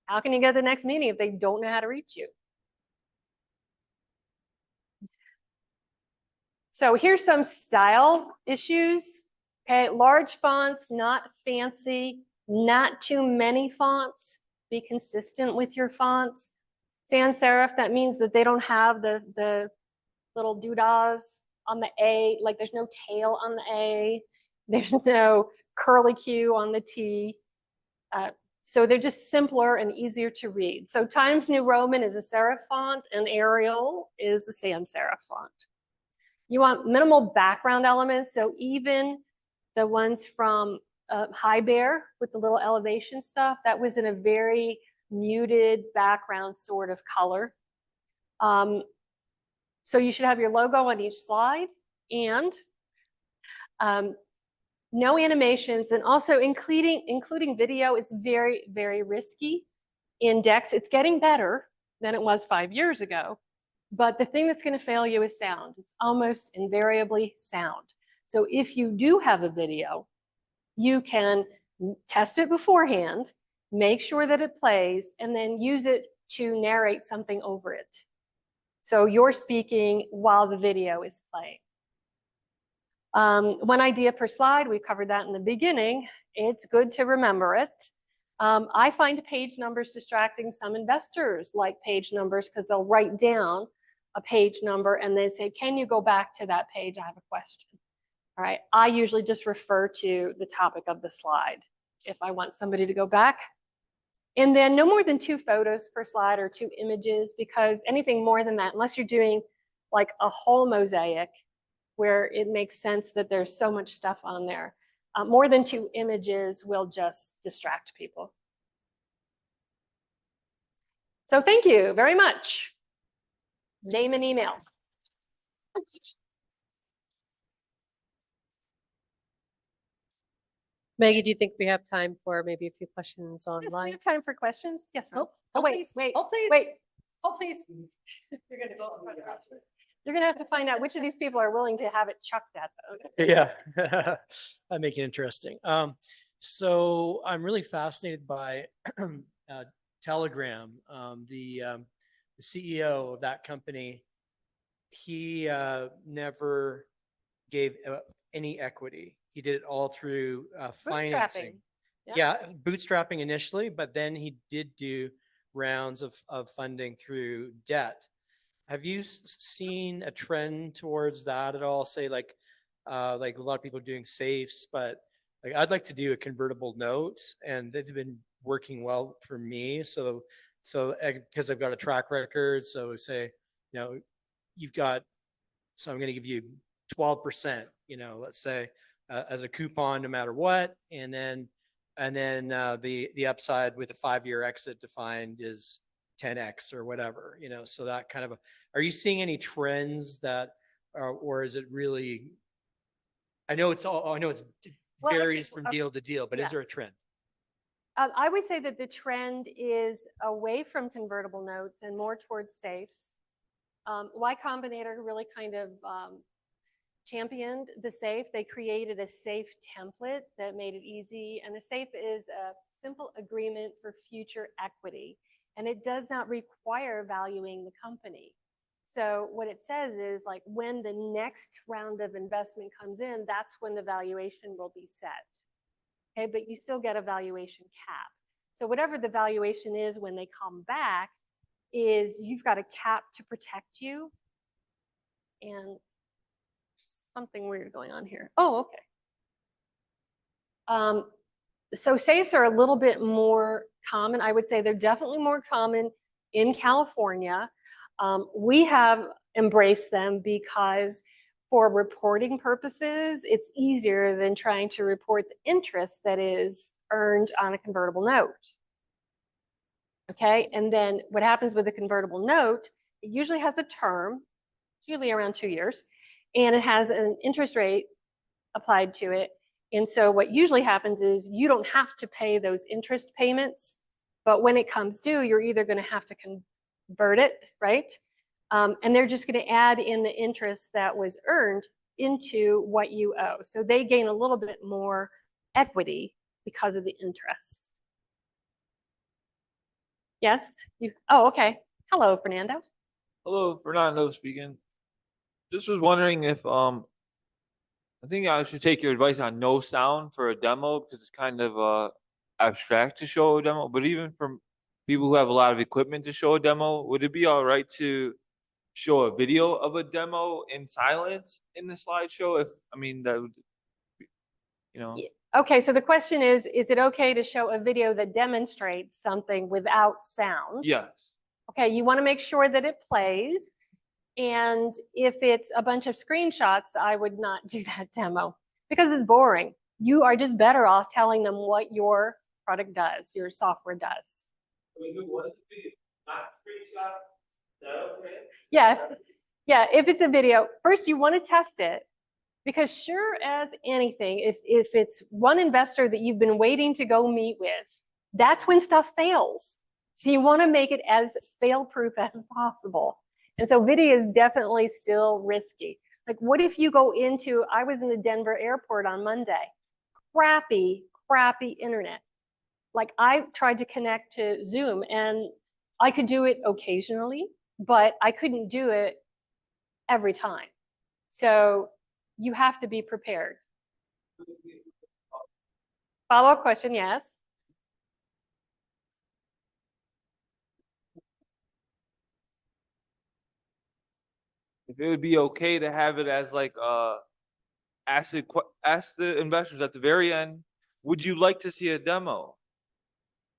How can you get the next meeting if they don't know how to reach you? So here's some style issues. Okay, large fonts, not fancy, not too many fonts. Be consistent with your fonts. Sans serif, that means that they don't have the little doodahs on the A, like there's no tail on the A, there's no curly Q on the T. So they're just simpler and easier to read. So Times New Roman is a serif font, and Arial is a sans serif font. You want minimal background elements, so even the ones from High Bear with the little elevation stuff, that was in a very muted background sort of color. So you should have your logo on each slide, and no animations, and also including video is very, very risky. index. It's getting better than it was 5 years ago. But the thing that's going to fail you is sound. It's almost invariably sound. So if you do have a video, you can test it beforehand, make sure that it plays, and then use it to narrate something over it. So you're speaking while the video is playing. One idea per slide, we covered that in the beginning. It's good to remember it. I find page numbers distracting. Some investors like page numbers because they'll write down a page number and then say, can you go back to that page? I have a question. All right, I usually just refer to the topic of the slide if I want somebody to go back. And then no more than 2 photos per slide or 2 images, because anything more than that, unless you're doing like a whole mosaic where it makes sense that there's so much stuff on there, more than 2 images will just distract people. So thank you very much. Name and emails. Maggie, do you think we have time for maybe a few questions Yes, we online? have time for questions. Yes, ma'am. Oh, wait, please. wait, Oh, please. wait. Oh, please. You're gonna go. You're gonna have to find out which of these people are willing to have it chucked at them. Yeah, that make it interesting. So I'm really fascinated by Telegram. The CEO of that company, he never gave any equity. He did it all through financing. Bootstrapping. Yeah, bootstrapping initially, but then he did do rounds of funding through debt. Have you seen a trend towards that at all? Say like a lot of people are doing safes, but like I'd like to do a convertible note, and they've been working well for me. So because I've got a track record, so say, you've got, so I'm going to give you 12%, let's say, as a coupon no matter what, and then the upside with a 5-year exit defined is 10x or whatever, so that kind of are you seeing any trends that or is it really, I know it varies from deal to deal, but is there a trend? I would say that the trend is away from convertible notes and more towards safes. Y Combinator really kind of championed the safe. They created a safe template that made it easy. And the safe is a simple agreement for future equity. And it does not require valuing the company. So what it says is like when the next round of investment comes in, that's when the valuation will be set. Okay, but you still get a valuation cap. So whatever the valuation is when they come back is you've got a cap to protect you. And something weird going on here. Oh, okay. So safes are a little bit more common. I would say they're definitely more common in California. We have embraced them because for reporting purposes, it's easier than trying to report the interest that is earned on a convertible note. Okay, and then what happens with a convertible note, it usually has a term, usually around 2 years, and it has an interest rate applied to it. And so what usually happens is you don't have to pay those interest payments, but when it comes due, you're either going to have to convert it, right? And they're just going to add in the interest that was earned into what you owe. So they gain a little bit more equity because of the interest. Yes? Oh, okay. Hello, Fernando. Hello, Fernando speaking. Just was wondering if I think I should take your advice on no sound for a demo because it's kind of abstract to show a demo. But even for people who have a lot of equipment to show a demo, would it be all right to show a video of a demo in silence in the slideshow? If I mean that would, Okay, so the question is it okay to show a video that demonstrates something without sound? Yes. Okay, you want to make sure that it plays. And if it's a bunch of screenshots, I would not do that demo because it's boring. You are just better off telling them what your product does, your software does. Yeah, if it's a video, first you want to test it because sure as anything, if it's one investor that you've been waiting to go meet with, that's when stuff fails. So you want to make it as fail-proof as possible. And so video is definitely still risky. Like, what if you go into, I was in the Denver airport on Monday, crappy internet. Like, I tried to connect to Zoom and I could do it occasionally, but I couldn't do it every time. So you have to be prepared. Follow-up question, yes. If it would be okay to have it as like ask the investors at the very end, would you like to see a demo?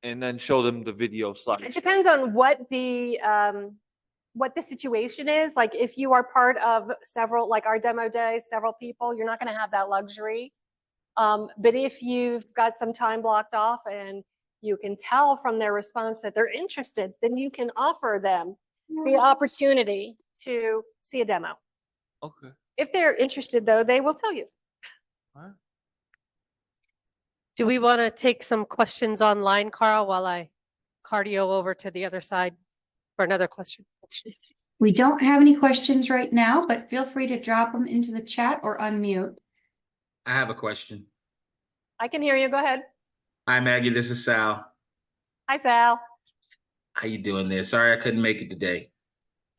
And then show them the video slide. It depends on what the situation is. Like, if you are part of several, like our demo day, several people, you're not going to have that luxury. But if you've got some time blocked off and you can tell from their response that they're interested, then you can offer them the opportunity to see a demo. Okay. If they're interested, though, they will tell you. All right. Do we want to take some questions online, Carl, while I cardio over to the other side for another question? We don't have any questions right now, but feel free to drop them into the chat or unmute. I have a question. I can hear you. Go ahead. Hi, Maggie. This is Sal. Hi, Sal. How you doing there? Sorry I couldn't make it today.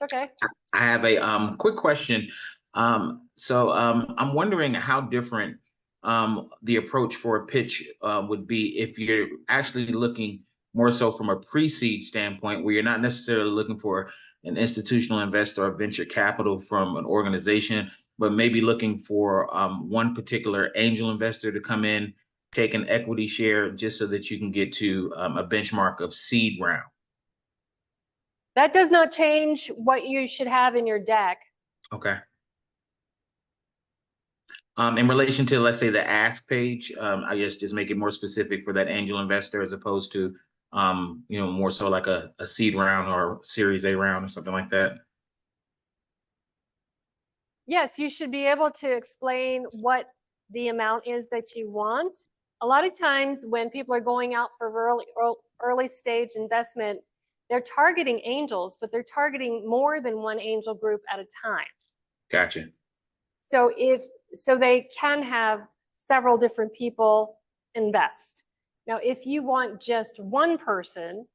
Okay. I have a quick question. I'm wondering how different the approach for a pitch would be if you're actually looking more so from a pre-seed standpoint, where you're not necessarily looking for an institutional investor or venture capital from an organization, but maybe looking for one particular angel investor to come in, take an equity share just so that you can get to a benchmark of seed round. That does not change what you should have in your deck. Okay. In relation to, let's say, the ask page, I guess just make it more specific for that angel investor as opposed to, more so like a seed round or Series A round or something like that. Yes, you should be able to explain what the amount is that you want. A lot of times when people are going out for early stage investment, they're targeting angels, but they're targeting more than one angel group at a time. Gotcha. So they can have several different people invest. Now, if you want just one person,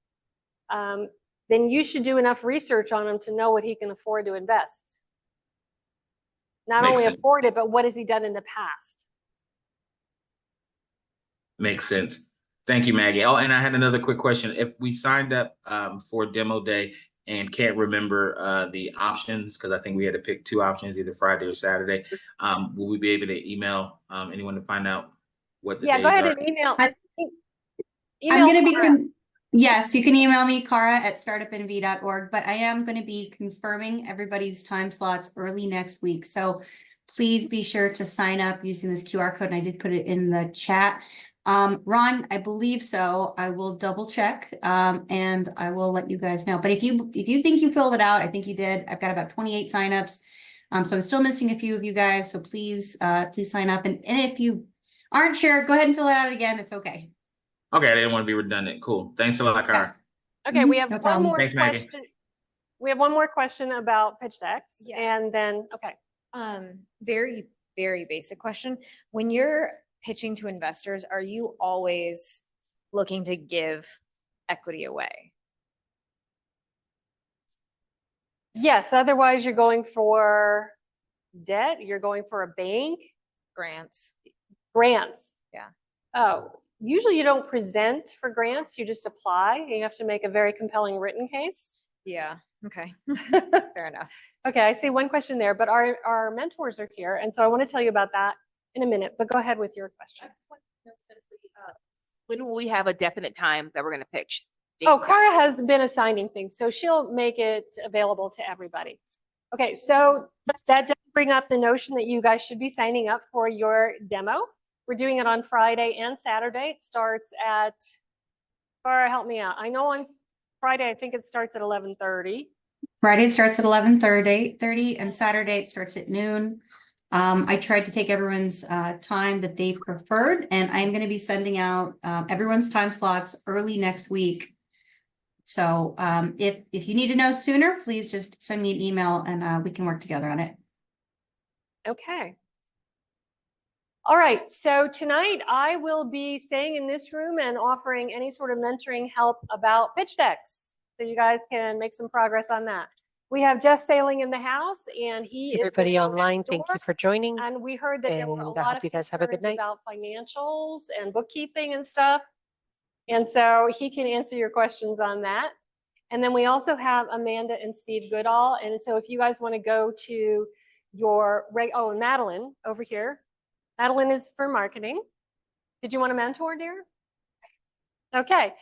then you should do enough research on him to know what he can afford to invest. Not Makes only sense. afford it, but what has he done in the past? Makes sense. Thank you, Maggie. Oh, and I had another quick question. If we signed up for demo day and can't remember the options, because I think we had to pick two options, either Friday or Saturday, will we be able to email anyone to find out what the days go ahead are? and email. I'm email going to be, Cara. yes, you can email me, Cara@startupnv.org, but I am going to be confirming everybody's time slots early next week. So please be sure to sign up using this QR code. And I did put it in the chat. Ron, I believe so. I will double check, and I will let you guys know. But if you think you filled it out, I think you did. I've got about 28 signups. So I'm still missing a few of you guys. So please sign up. And if you aren't sure, go ahead and fill it out again. It's okay. Okay, I didn't want to be redundant. Cool. Thanks a lot, Cara. Okay, we have No one problem. more Thanks, Maggie. question. We have one more question about pitch decks, Yeah. and then Very, very basic question. When you're pitching to investors, are you always looking to give equity away? yes. Otherwise, you're going for debt. You're going for a bank. Grants? Grants. Yeah. Oh, usually you don't present for grants. You just apply. You have to make a very compelling written case. Yeah, okay, fair enough. Okay, I see one question there, but our mentors are here, and so I want to tell you about that in a minute, but go ahead with your question. When will we have a definite time that we're gonna pitch? Oh, Cara has been assigning things, so she'll make it available to everybody. Okay, so that does bring up the notion that you guys should be signing up for your demo. We're doing it on Friday and Saturday. It starts at, Cara, help me out. I know on Friday, I think it starts at 11:30. Friday starts at 11:30, and Saturday it starts at noon. I tried to take everyone's time that they preferred, and I'm going to be sending out everyone's time slots early next week So if you need to know sooner, please just send me an email and we can work together on it. Okay. All right, so tonight I will be staying in this room and offering any sort of mentoring help about pitch decks. So you guys can make some progress on that. We have Jeff Sailing in the house and he is. Everybody the one online, next thank you door. for joining. And we heard that there were a And I lot hope of you guys have a good concerns night. about financials and bookkeeping and stuff. And so he can answer your questions on that. And then we also have Amanda and Steve Goodall. And so if you guys want to go to your, oh, and Madeline over here. Madeline is for marketing. Did you want to mentor, dear? Okay,